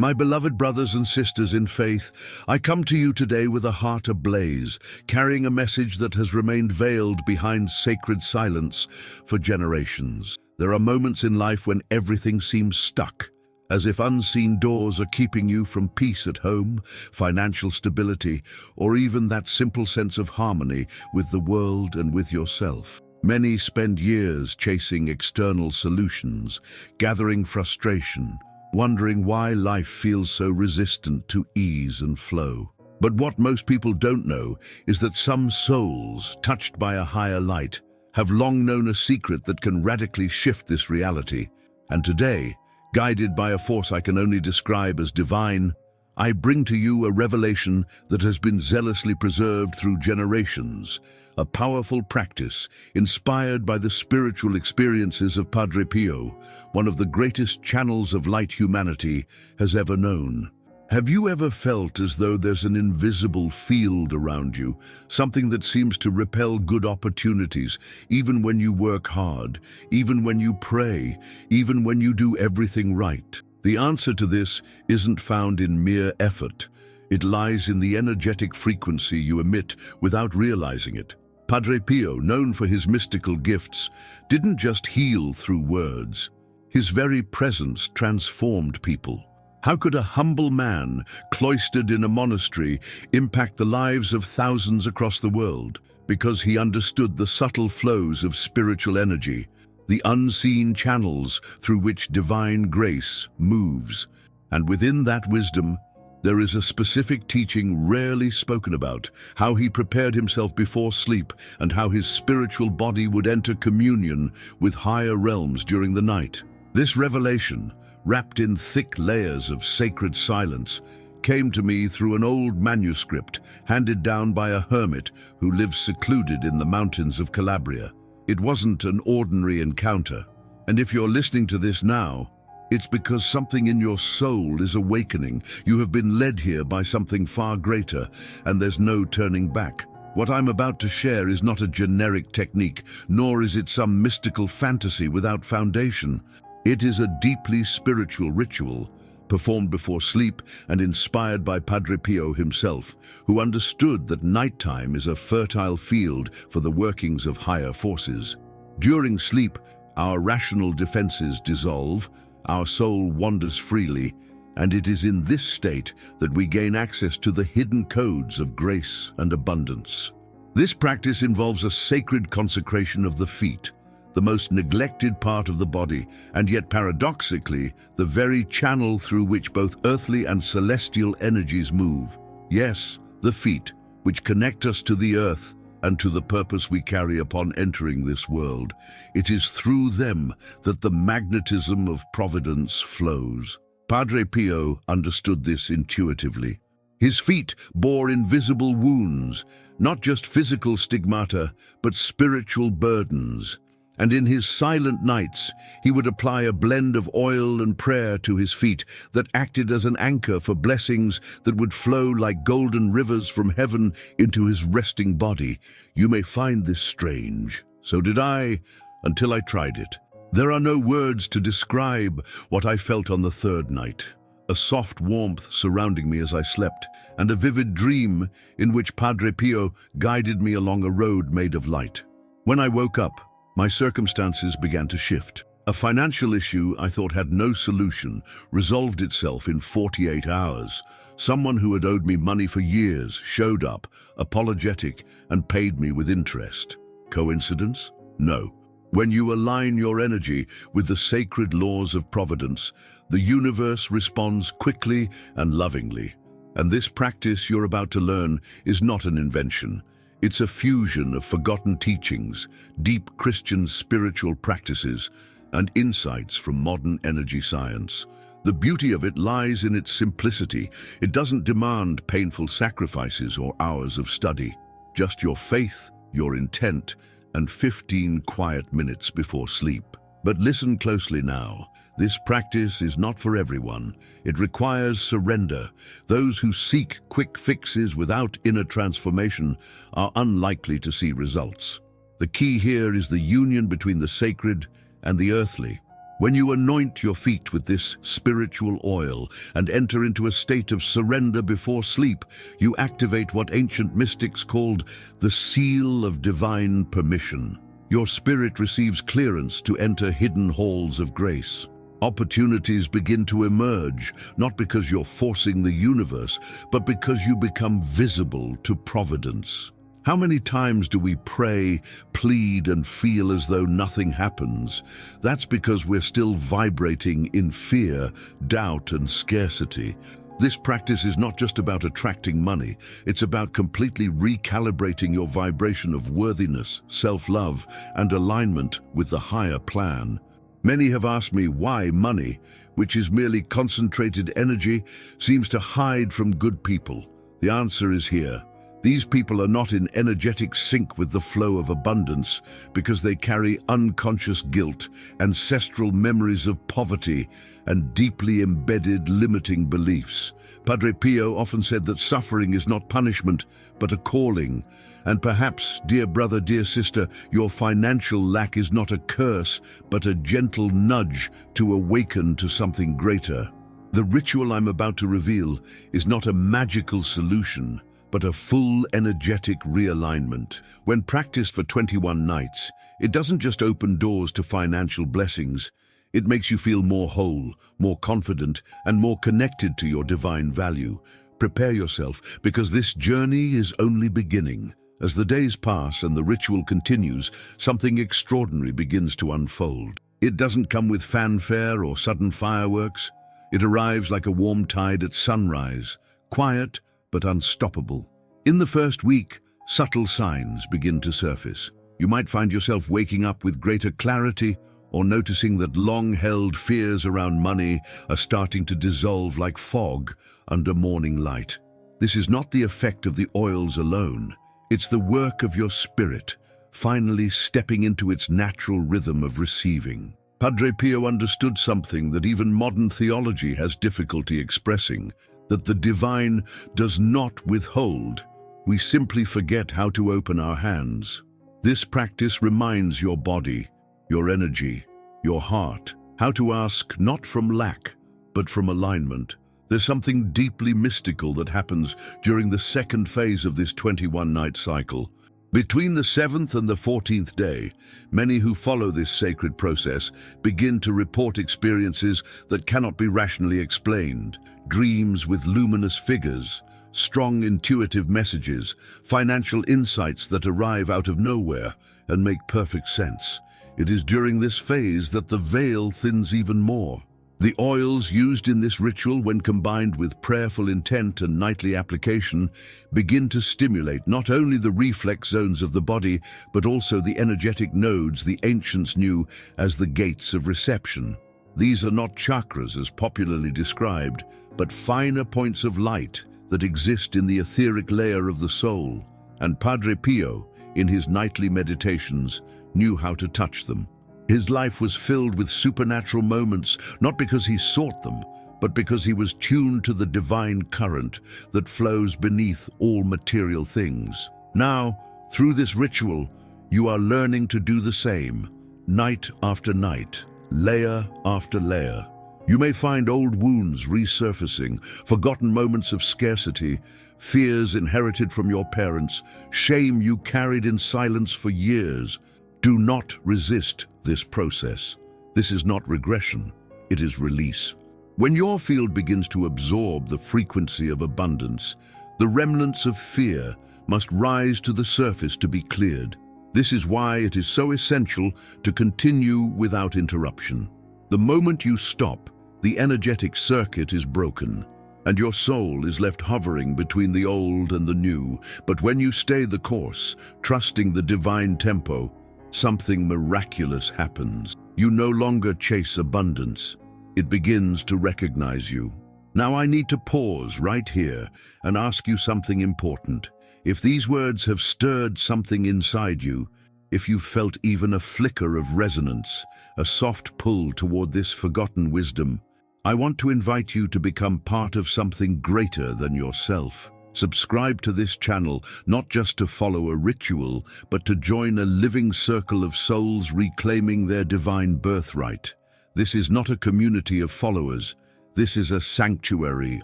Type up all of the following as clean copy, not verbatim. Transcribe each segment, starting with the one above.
My beloved brothers and sisters in faith, I come to you today with a heart ablaze, carrying a message that has remained veiled behind sacred silence for generations. There are moments in life when everything seems stuck, as if unseen doors are keeping you from peace at home, financial stability, or even that simple sense of harmony with the world and with yourself. Many spend years chasing external solutions, gathering frustration, wondering why life feels so resistant to ease and flow. But what most people don't know is that some souls, touched by a higher light, have long known a secret that can radically shift this reality. And today, guided by a force I can only describe as divine, I bring to you a revelation that has been zealously preserved through generations, a powerful practice inspired by the spiritual experiences of Padre Pio, one of the greatest channels of light humanity has ever known. Have you ever felt as though there's an invisible field around you, something that seems to repel good opportunities, even when you work hard, even when you pray, even when you do everything right? The answer to this isn't found in mere effort. It lies in the energetic frequency you emit without realizing it. Padre Pio, known for his mystical gifts, didn't just heal through words. His very presence transformed people. How could a humble man, cloistered in a monastery, impact the lives of thousands across the world? Because he understood the subtle flows of spiritual energy, the unseen channels through which divine grace moves. And within that wisdom, there is a specific teaching rarely spoken about, how he prepared himself before sleep and how his spiritual body would enter communion with higher realms during the night. This revelation, wrapped in thick layers of sacred silence, came to me through an old manuscript handed down by a hermit who lives secluded in the mountains of Calabria. It wasn't an ordinary encounter, and if you're listening to this now, it's because something in your soul is awakening. You have been led here by something far greater, and there's no turning back. What I'm about to share is not a generic technique, nor is it some mystical fantasy without foundation. It is a deeply spiritual ritual, performed before sleep and inspired by Padre Pio himself, who understood that nighttime is a fertile field for the workings of higher forces. During sleep, our rational defenses dissolve, our soul wanders freely, and it is in this state that we gain access to the hidden codes of grace and abundance. This practice involves a sacred consecration of the feet, the most neglected part of the body, and yet paradoxically, the very channel through which both earthly and celestial energies move. Yes, the feet, which connect us to the earth and to the purpose we carry upon entering this world. It is through them that the magnetism of providence flows. Padre Pio understood this intuitively. His feet bore invisible wounds, not just physical stigmata, but spiritual burdens. And in his silent nights, he would apply a blend of oil and prayer to his feet that acted as an anchor for blessings that would flow like golden rivers from heaven into his resting body. You may find this strange. So did I, until I tried it. There are no words to describe what I felt on the third night. A soft warmth surrounding me as I slept, and a vivid dream in which Padre Pio guided me along a road made of light. When I woke up, my circumstances began to shift. A financial issue I thought had no solution resolved itself in 48 hours. Someone who had owed me money for years showed up, apologetic, and paid me with interest. Coincidence? No. When you align your energy with the sacred laws of providence, the universe responds quickly and lovingly. And this practice you're about to learn is not an invention. It's a fusion of forgotten teachings, deep Christian spiritual practices, and insights from modern energy science. The beauty of it lies in its simplicity. It doesn't demand painful sacrifices or hours of study. Just your faith, your intent, and 15 quiet minutes before sleep. But listen closely now. This practice is not for everyone. It requires surrender. Those who seek quick fixes without inner transformation are unlikely to see results. The key here is the union between the sacred and the earthly. When you anoint your feet with this spiritual oil and enter into a state of surrender before sleep, you activate what ancient mystics called the seal of divine permission. Your spirit receives clearance to enter hidden halls of grace. Opportunities begin to emerge, not because you're forcing the universe, but because you become visible to providence. How many times do we pray, plead, and feel as though nothing happens? That's because we're still vibrating in fear, doubt, and scarcity. This practice is not just about attracting money, it's about completely recalibrating your vibration of worthiness, self-love, and alignment with the higher plan. Many have asked me why money, which is merely concentrated energy, seems to hide from good people. The answer is here. These people are not in energetic sync with the flow of abundance because they carry unconscious guilt, ancestral memories of poverty, and deeply embedded limiting beliefs. Padre Pio often said that suffering is not punishment, but a calling. And perhaps, dear brother, dear sister, your financial lack is not a curse, but a gentle nudge to awaken to something greater. The ritual I'm about to reveal is not a magical solution, but a full energetic realignment. When practiced for 21 nights, it doesn't just open doors to financial blessings, it makes you feel more whole, more confident, and more connected to your divine value. Prepare yourself, because this journey is only beginning. As the days pass and the ritual continues, something extraordinary begins to unfold. It doesn't come with fanfare or sudden fireworks. It arrives like a warm tide at sunrise, quiet, but unstoppable. In the first week, subtle signs begin to surface. You might find yourself waking up with greater clarity or noticing that long-held fears around money are starting to dissolve like fog under morning light. This is not the effect of the oils alone. It's the work of your spirit, finally stepping into its natural rhythm of receiving. Padre Pio understood something that even modern theology has difficulty expressing, that the divine does not withhold. We simply forget how to open our hands. This practice reminds your body, your energy, your heart, how to ask not from lack, but from alignment. There's something deeply mystical that happens during the second phase of this 21-night cycle. Between the 7th and the 14th day, many who follow this sacred process begin to report experiences that cannot be rationally explained. Dreams with luminous figures, strong intuitive messages, financial insights that arrive out of nowhere and make perfect sense. It is during this phase that the veil thins even more. The oils used in this ritual, when combined with prayerful intent and nightly application, begin to stimulate not only the reflex zones of the body, but also the energetic nodes the ancients knew as the gates of reception. These are not chakras as popularly described, but finer points of light that exist in the etheric layer of the soul. And Padre Pio, in his nightly meditations, knew how to touch them. His life was filled with supernatural moments, not because he sought them, but because he was tuned to the divine current that flows beneath all material things. Now, through this ritual, you are learning to do the same, night after night, layer after layer. You may find old wounds resurfacing, forgotten moments of scarcity, fears inherited from your parents, shame you carried in silence for years. Do not resist this process. This is not regression, it is release. When your field begins to absorb the frequency of abundance, the remnants of fear must rise to the surface to be cleared. This is why it is so essential to continue without interruption. The moment you stop, the energetic circuit is broken, and your soul is left hovering between the old and the new. But when you stay the course, trusting the divine tempo, something miraculous happens. You no longer chase abundance. It begins to recognize you. Now I need to pause right here and ask you something important. If these words have stirred something inside you, if you've felt even a flicker of resonance, a soft pull toward this forgotten wisdom, I want to invite you to become part of something greater than yourself. Subscribe to this channel, not just to follow a ritual, but to join a living circle of souls reclaiming their divine birthright. This is not a community of followers. This is a sanctuary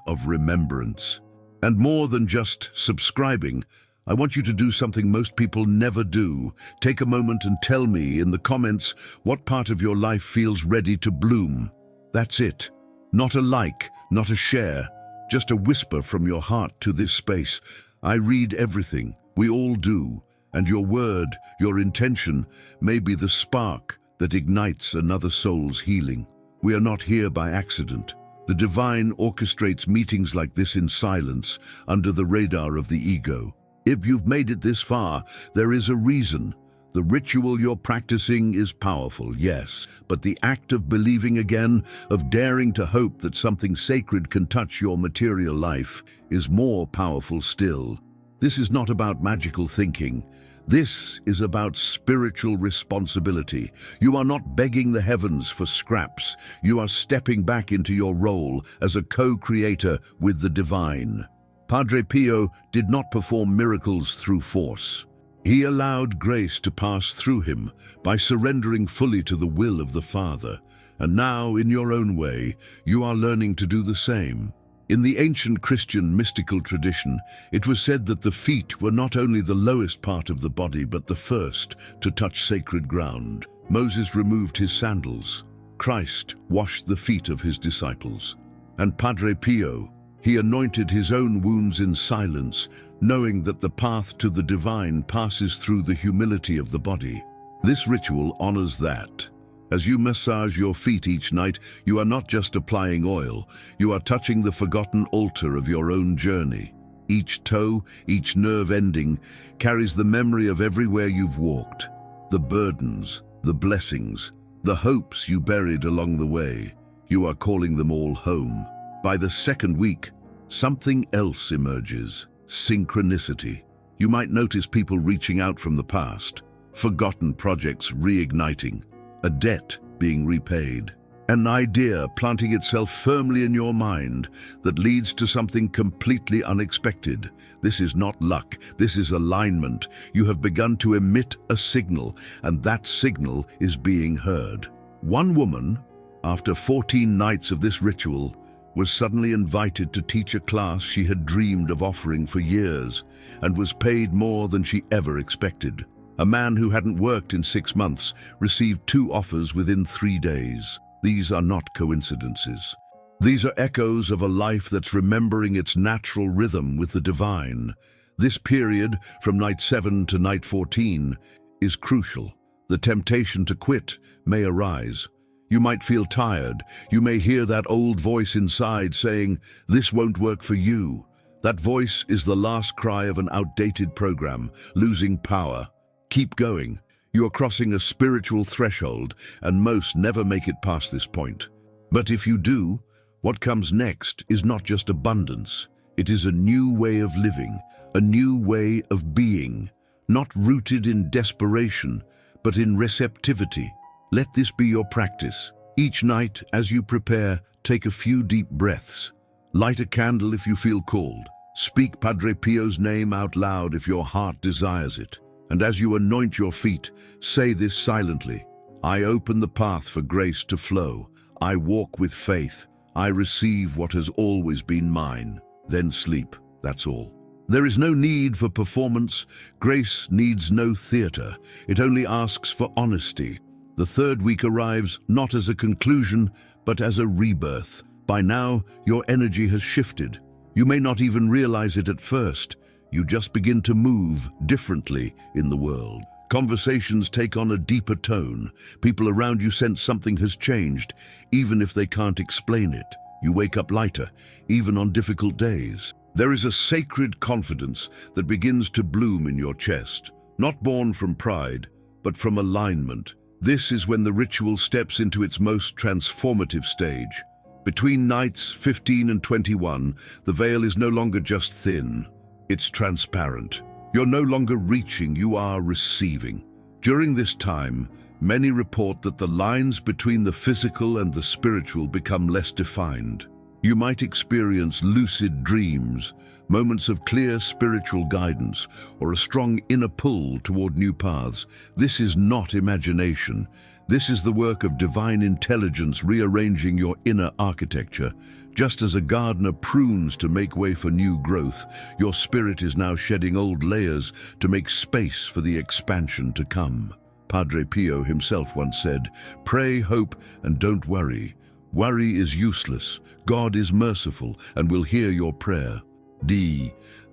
of remembrance. And more than just subscribing, I want you to do something most people never do. Take a moment and tell me in the comments what part of your life feels ready to bloom. That's it. Not a like, not a share, just a whisper from your heart to this space. I read everything. We all do. And your word, your intention, may be the spark that ignites another soul's healing. We are not here by accident. The divine orchestrates meetings like this in silence, under the radar of the ego. If you've made it this far, there is a reason. The ritual you're practicing is powerful, yes, but the act of believing again, of daring to hope that something sacred can touch your material life, is more powerful still. This is not about magical thinking. This is about spiritual responsibility. You are not begging the heavens for scraps. You are stepping back into your role as a co-creator with the divine. Padre Pio did not perform miracles through force. He allowed grace to pass through him by surrendering fully to the will of the Father. And now, in your own way, you are learning to do the same. In the ancient Christian mystical tradition, it was said that the feet were not only the lowest part of the body, but the first to touch sacred ground. Moses removed his sandals. Christ washed the feet of his disciples. And Padre Pio, he anointed his own wounds in silence, knowing that the path to the divine passes through the humility of the body. This ritual honors that. As you massage your feet each night, you are not just applying oil, you are touching the forgotten altar of your own journey. Each toe, each nerve ending, carries the memory of everywhere you've walked, the burdens, the blessings, the hopes you buried along the way. You are calling them all home. By the second week, something else emerges: synchronicity. You might notice people reaching out from the past, forgotten projects reigniting, a debt being repaid, an idea planting itself firmly in your mind that leads to something completely unexpected. This is not luck, this is alignment. You have begun to emit a signal, and that signal is being heard. One woman, after 14 nights of this ritual, was suddenly invited to teach a class she had dreamed of offering for years, and was paid more than she ever expected. A man who hadn't worked in 6 months received 2 offers within 3 days. These are not coincidences. These are echoes of a life that's remembering its natural rhythm with the divine. This period, from night 7 to night 14, is crucial. The temptation to quit may arise. You might feel tired. You may hear that old voice inside saying, "This won't work for you." That voice is the last cry of an outdated program, losing power. Keep going. You are crossing a spiritual threshold, and most never make it past this point. But if you do, what comes next is not just abundance. It is a new way of living, a new way of being, not rooted in desperation, but in receptivity. Let this be your practice. Each night, as you prepare, take a few deep breaths. Light a candle if you feel called. Speak Padre Pio's name out loud if your heart desires it. And as you anoint your feet, say this silently: I open the path for grace to flow. I walk with faith. I receive what has always been mine. Then sleep, that's all. There is no need for performance. Grace needs no theater. It only asks for honesty. The 3rd week arrives not as a conclusion, but as a rebirth. By now, your energy has shifted. You may not even realize it at first. You just begin to move differently in the world. Conversations take on a deeper tone. People around you sense something has changed, even if they can't explain it. You wake up lighter, even on difficult days. There is a sacred confidence that begins to bloom in your chest, not born from pride, but from alignment. This is when the ritual steps into its most transformative stage. Between nights 15 and 21, the veil is no longer just thin. It's transparent. You're no longer reaching, you are receiving. During this time, many report that the lines between the physical and the spiritual become less defined. You might experience lucid dreams, moments of clear spiritual guidance, or a strong inner pull toward new paths. This is not imagination. This is the work of divine intelligence rearranging your inner architecture. Just as a gardener prunes to make way for new growth, your spirit is now shedding old layers to make space for the expansion to come. Padre Pio himself once said, "Pray, hope, and don't worry. Worry is useless. God is merciful and will hear your prayer."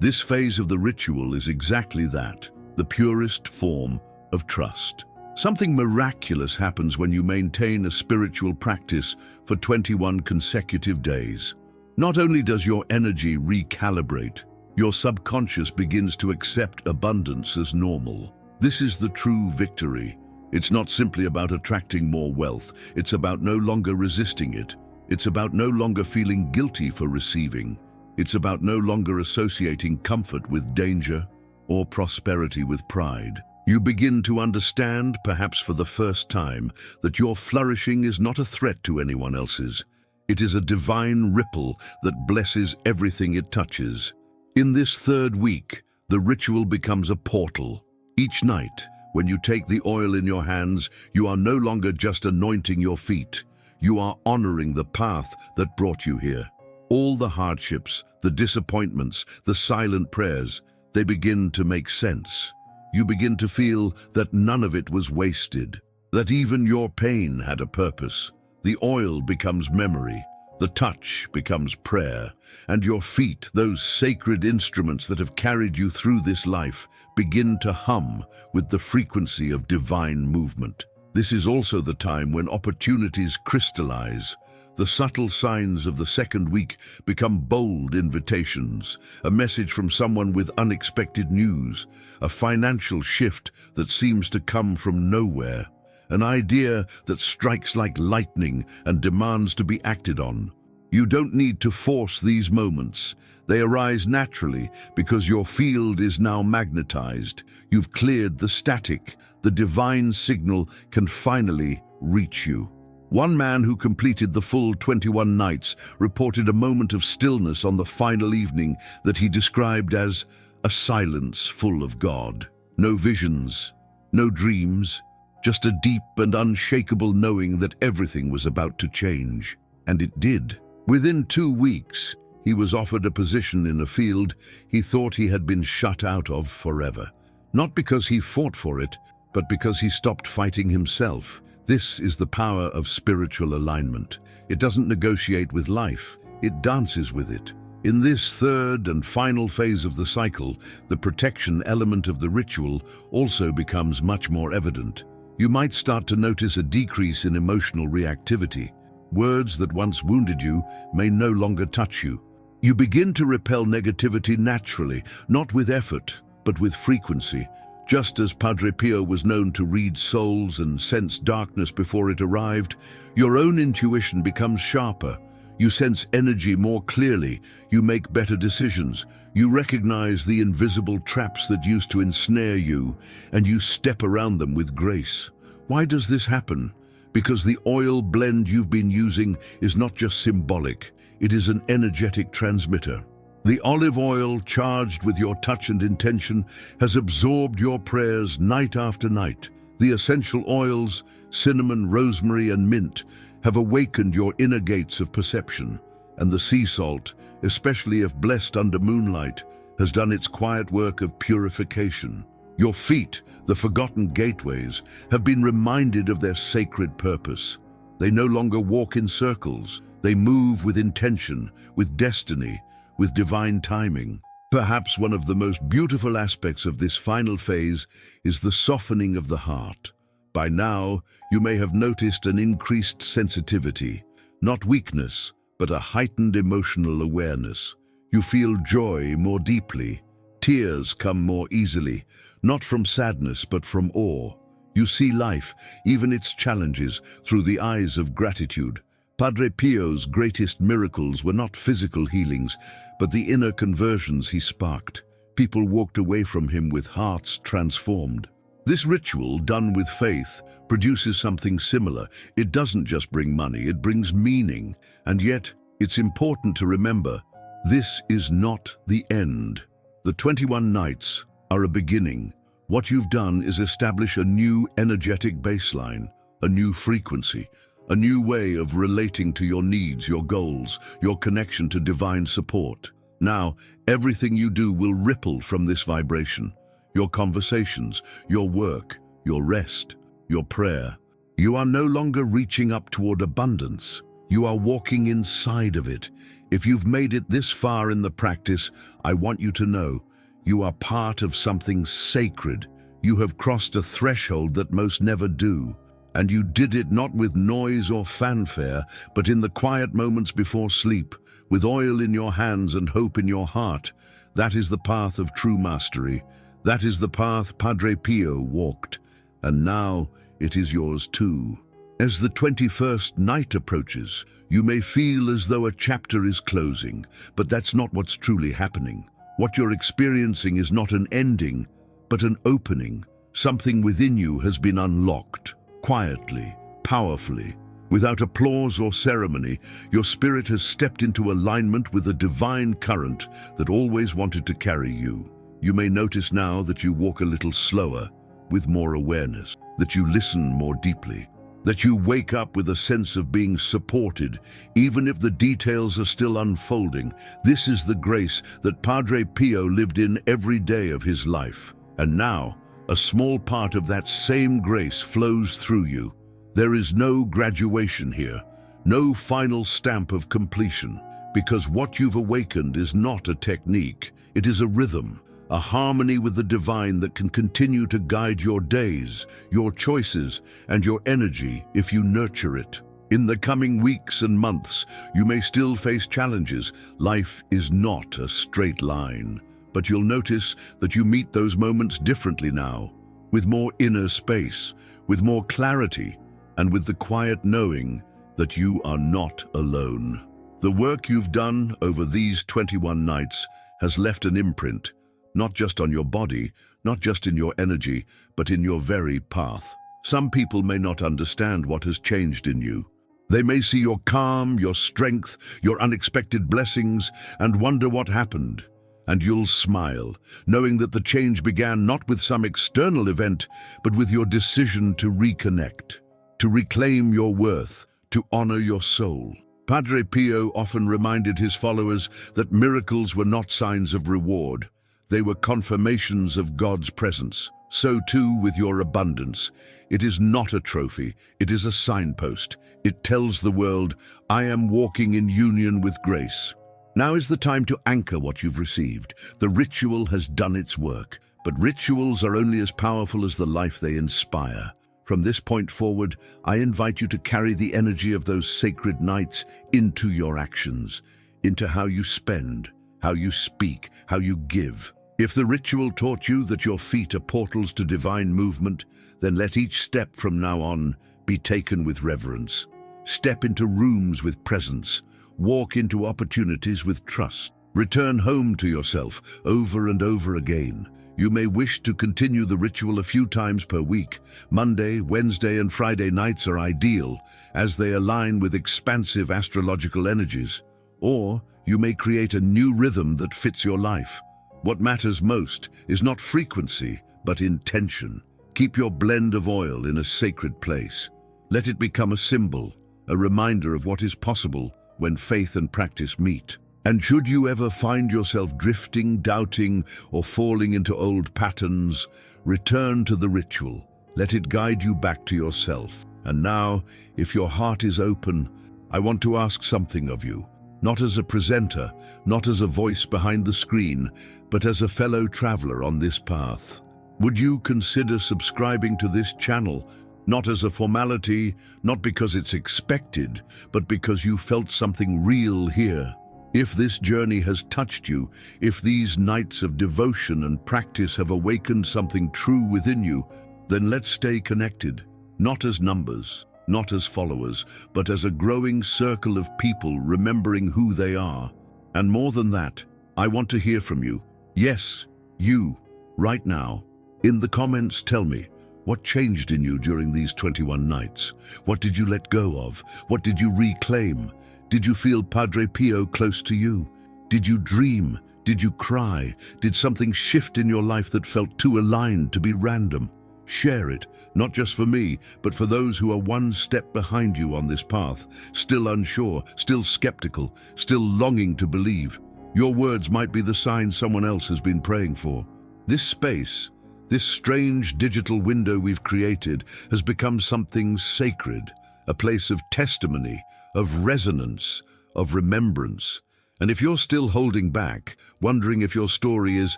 This phase of the ritual is exactly that, the purest form of trust. Something miraculous happens when you maintain a spiritual practice for 21 consecutive days. Not only does your energy recalibrate, your subconscious begins to accept abundance as normal. This is the true victory. It's not simply about attracting more wealth. It's about no longer resisting it. It's about no longer feeling guilty for receiving. It's about no longer associating comfort with danger or prosperity with pride. You begin to understand, perhaps for the first time, that your flourishing is not a threat to anyone else's. It is a divine ripple that blesses everything it touches. In this third week, the ritual becomes a portal. Each night, when you take the oil in your hands, you are no longer just anointing your feet. You are honoring the path that brought you here. All the hardships, the disappointments, the silent prayers, they begin to make sense. You begin to feel that none of it was wasted, that even your pain had a purpose. The oil becomes memory, the touch becomes prayer, and your feet, those sacred instruments that have carried you through this life, begin to hum with the frequency of divine movement. This is also the time when opportunities crystallize. The subtle signs of the second week become bold invitations, a message from someone with unexpected news, a financial shift that seems to come from nowhere, an idea that strikes like lightning and demands to be acted on. You don't need to force these moments. They arise naturally because your field is now magnetized. You've cleared the static. The divine signal can finally reach you. One man who completed the full 21 nights reported a moment of stillness on the final evening that he described as a silence full of God. No visions, no dreams, just a deep and unshakable knowing that everything was about to change. And it did. Within 2 weeks, he was offered a position in a field he thought he had been shut out of forever. Not because he fought for it, but because he stopped fighting himself. This is the power of spiritual alignment. It doesn't negotiate with life, it dances with it. In this third and final phase of the cycle, the protection element of the ritual also becomes much more evident. You might start to notice a decrease in emotional reactivity. Words that once wounded you may no longer touch you. You begin to repel negativity naturally, not with effort, but with frequency. Just as Padre Pio was known to read souls and sense darkness before it arrived, your own intuition becomes sharper. You sense energy more clearly, you make better decisions, you recognize the invisible traps that used to ensnare you, and you step around them with grace. Why does this happen? Because the oil blend you've been using is not just symbolic, it is an energetic transmitter. The olive oil, charged with your touch and intention, has absorbed your prayers night after night. The essential oils, cinnamon, rosemary, and mint, have awakened your inner gates of perception. And the sea salt, especially if blessed under moonlight, has done its quiet work of purification. Your feet, the forgotten gateways, have been reminded of their sacred purpose. They no longer walk in circles. They move with intention, with destiny, with divine timing. Perhaps one of the most beautiful aspects of this final phase is the softening of the heart. By now, you may have noticed an increased sensitivity, not weakness, but a heightened emotional awareness. You feel joy more deeply. Tears come more easily, not from sadness, but from awe. You see life, even its challenges, through the eyes of gratitude. Padre Pio's greatest miracles were not physical healings, but the inner conversions he sparked. People walked away from him with hearts transformed. This ritual, done with faith, produces something similar. It doesn't just bring money, it brings meaning. And yet, it's important to remember, this is not the end. The 21 nights are a beginning. What you've done is establish a new energetic baseline, a new frequency, a new way of relating to your needs, your goals, your connection to divine support. Now, everything you do will ripple from this vibration. Your conversations, your work, your rest, your prayer. You are no longer reaching up toward abundance. You are walking inside of it. If you've made it this far in the practice, I want you to know you are part of something sacred. You have crossed a threshold that most never do. And you did it not with noise or fanfare, but in the quiet moments before sleep, with oil in your hands and hope in your heart. That is the path of true mastery. That is the path Padre Pio walked. And now it is yours too. As the 21st night approaches, you may feel as though a chapter is closing, but that's not what's truly happening. What you're experiencing is not an ending, but an opening. Something within you has been unlocked. Quietly, powerfully, without applause or ceremony, your spirit has stepped into alignment with a divine current that always wanted to carry you. You may notice now that you walk a little slower, with more awareness, that you listen more deeply, that you wake up with a sense of being supported, even if the details are still unfolding. This is the grace that Padre Pio lived in every day of his life. And now, a small part of that same grace flows through you. There is no graduation here, no final stamp of completion, because what you've awakened is not a technique, it is a rhythm, a harmony with the divine that can continue to guide your days, your choices, and your energy if you nurture it. In the coming weeks and months, you may still face challenges. Life is not a straight line. But you'll notice that you meet those moments differently now, with more inner space, with more clarity, and with the quiet knowing that you are not alone. The work you've done over these 21 nights has left an imprint, not just on your body, not just in your energy, but in your very path. Some people may not understand what has changed in you. They may see your calm, your strength, your unexpected blessings, and wonder what happened. And you'll smile, knowing that the change began not with some external event, but with your decision to reconnect, to reclaim your worth, to honor your soul. Padre Pio often reminded his followers that miracles were not signs of reward. They were confirmations of God's presence. So too with your abundance. It is not a trophy, it is a signpost. It tells the world, I am walking in union with grace. Now is the time to anchor what you've received. The ritual has done its work, but rituals are only as powerful as the life they inspire. From this point forward, I invite you to carry the energy of those sacred nights into your actions, into how you spend, how you speak, how you give. If the ritual taught you that your feet are portals to divine movement, then let each step from now on be taken with reverence. Step into rooms with presence. Walk into opportunities with trust. Return home to yourself over and over again. You may wish to continue the ritual a few times per week. Monday, Wednesday, and Friday nights are ideal, as they align with expansive astrological energies. Or you may create a new rhythm that fits your life. What matters most is not frequency, but intention. Keep your blend of oil in a sacred place. Let it become a symbol, a reminder of what is possible when faith and practice meet. And should you ever find yourself drifting, doubting, or falling into old patterns, return to the ritual. Let it guide you back to yourself. And now, if your heart is open, I want to ask something of you. Not as a presenter, not as a voice behind the screen, but as a fellow traveler on this path. Would you consider subscribing to this channel? Not as a formality, not because it's expected, but because you felt something real here. If this journey has touched you, if these nights of devotion and practice have awakened something true within you, then let's stay connected, not as numbers, not as followers, but as a growing circle of people remembering who they are. And more than that, I want to hear from you. Yes, you, right now. In the comments, tell me, what changed in you during these 21 nights? What did you let go of? What did you reclaim? Did you feel Padre Pio close to you? Did you dream? Did you cry? Did something shift in your life that felt too aligned to be random? Share it, not just for me, but for those who are one step behind you on this path, still unsure, still skeptical, still longing to believe. Your words might be the sign someone else has been praying for. This space, this strange digital window we've created, has become something sacred, a place of testimony, of resonance, of remembrance. And if you're still holding back, wondering if your story is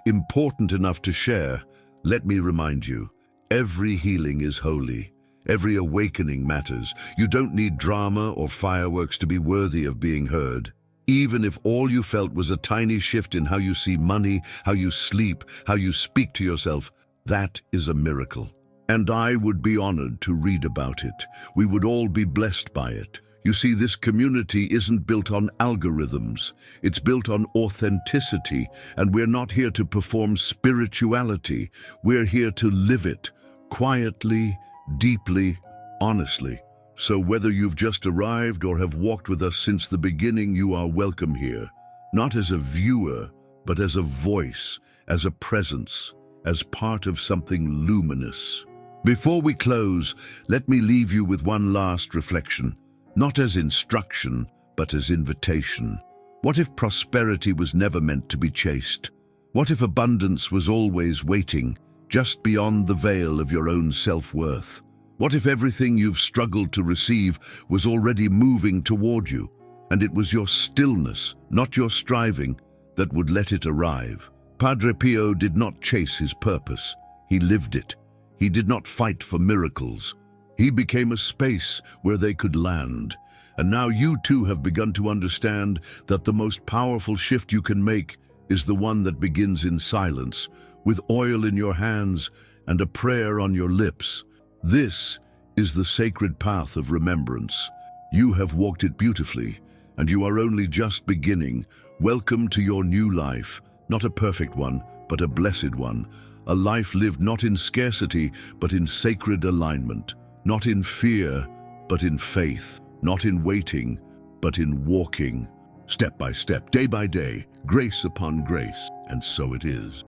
important enough to share, let me remind you, every healing is holy. Every awakening matters. You don't need drama or fireworks to be worthy of being heard. Even if all you felt was a tiny shift in how you see money, how you sleep, how you speak to yourself, that is a miracle. And I would be honored to read about it. We would all be blessed by it. You see, this community isn't built on algorithms. It's built on authenticity, and we're not here to perform spirituality. We're here to live it, quietly, deeply, honestly. So whether you've just arrived or have walked with us since the beginning, you are welcome here. Not as a viewer, but as a voice, as a presence, as part of something luminous. Before we close, let me leave you with one last reflection. Not as instruction, but as invitation. What if prosperity was never meant to be chased? What if abundance was always waiting, just beyond the veil of your own self-worth? What if everything you've struggled to receive was already moving toward you, and it was your stillness, not your striving, that would let it arrive? Padre Pio did not chase his purpose. He lived it. He did not fight for miracles. He became a space where they could land. And now you too have begun to understand that the most powerful shift you can make is the one that begins in silence, with oil in your hands and a prayer on your lips. This is the sacred path of remembrance. You have walked it beautifully, and you are only just beginning. Welcome to your new life, not a perfect one, but a blessed one. A life lived not in scarcity, but in sacred alignment. Not in fear, but in faith. Not in waiting, but in walking. Step by step, day by day, grace upon grace. And so it is.